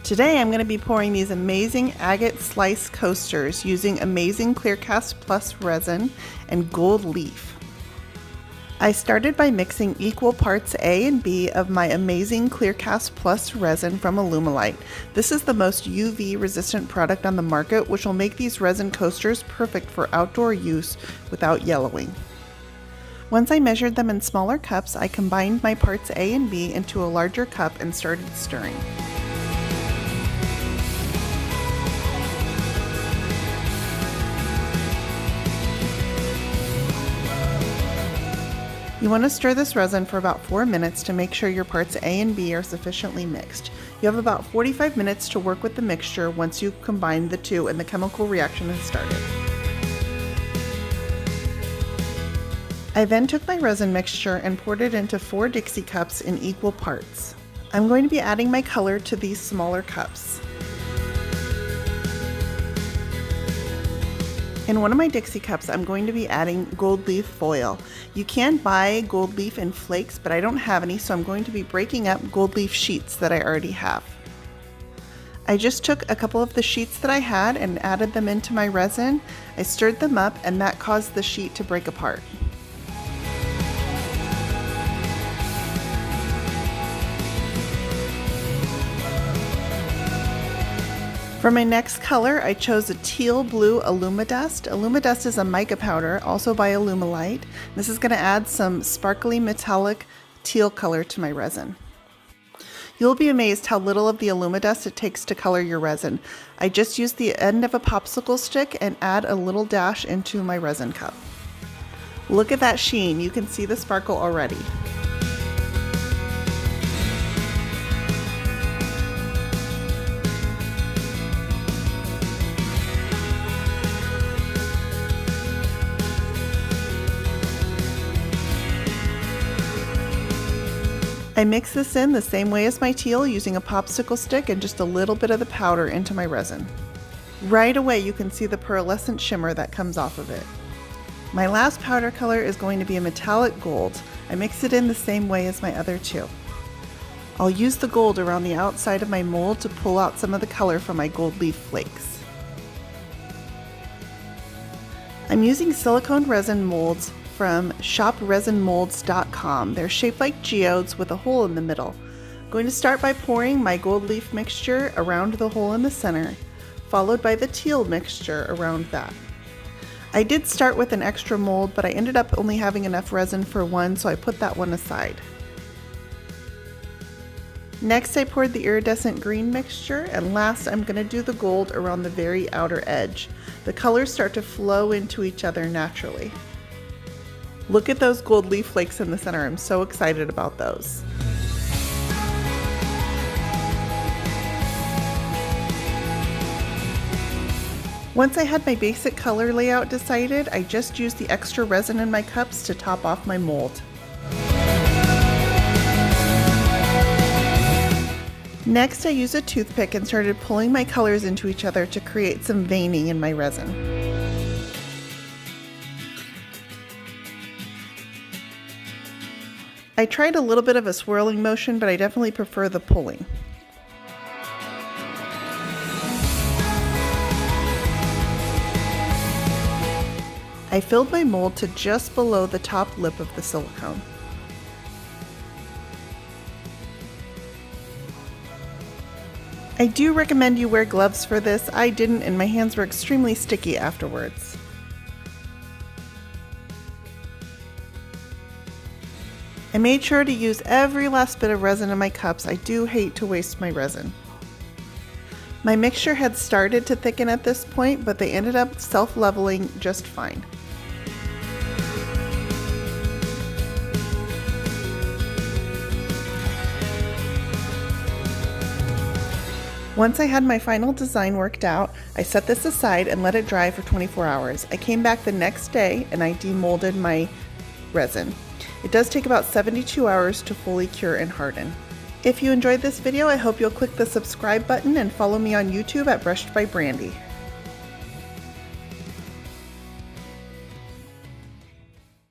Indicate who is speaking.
Speaker 1: Today I'm going to be pouring these amazing agate slice coasters using amazing Clearcast Plus resin and gold leaf. I started by mixing equal parts A and B of my amazing Clearcast Plus resin from Alumilite. This is the most UV resistant product on the market, which will make these resin coasters perfect for outdoor use without yellowing. Once I measured them in smaller cups, I combined my parts A and B into a larger cup and started stirring. You want to stir this resin for about 4 minutes to make sure your parts A and B are sufficiently mixed. You have about 45 minutes to work with the mixture once you combine the two and the chemical reaction has started. I then took my resin mixture and poured it into 4 Dixie cups in equal parts. I'm going to be adding my color to these smaller cups. In one of my Dixie cups, I'm going to be adding gold leaf foil. You can buy gold leaf in flakes, but I don't have any, so I'm going to be breaking up gold leaf sheets that I already have. I just took a couple of the sheets that I had and added them into my resin. I stirred them up, and that caused the sheet to break apart. For my next color, I chose a teal blue Alumidust. Alumidust is a mica powder, also by Alumilite. This is going to add some sparkly metallic teal color to my resin. You'll be amazed how little of the Alumidust it takes to color your resin. I just use the end of a popsicle stick and add a little dash into my resin cup. Look at that sheen, you can see the sparkle already. I mix this in the same way as my teal using a popsicle stick and just a little bit of the powder into my resin. Right away you can see the pearlescent shimmer that comes off of it. My last powder color is going to be a metallic gold. I mix it in the same way as my other two. I'll use the gold around the outside of my mold to pull out some of the color from my gold leaf flakes. I'm using silicone resin molds from shopresinmolds.com. They're shaped like geodes with a hole in the middle. I'm going to start by pouring my gold leaf mixture around the hole in the center, followed by the teal mixture around that. I did start with an extra mold, but I ended up only having enough resin for one, so I put that one aside. Next I poured the iridescent green mixture, and last I'm going to do the gold around the very outer edge. The colors start to flow into each other naturally. Look at those gold leaf flakes in the center. I'm so excited about those. Once I had my basic color layout decided, I just used the extra resin in my cups to top off my mold. Next, I used a toothpick and started pulling my colors into each other to create some veining in my resin. I tried a little bit of a swirling motion, but I definitely prefer the pulling. I filled my mold to just below the top lip of the silicone. I do recommend you wear gloves for this. I didn't, and my hands were extremely sticky afterwards. I made sure to use every last bit of resin in my cups. I do hate to waste my resin. My mixture had started to thicken at this point, but they ended up self-leveling just fine. Once I had my final design worked out, I set this aside and let it dry for 24 hours. I came back the next day and I demolded my resin. It does take about 72 hours to fully cure and harden. If you enjoyed this video, I hope you'll click the subscribe button and follow me on YouTube at Brushed by Brandy.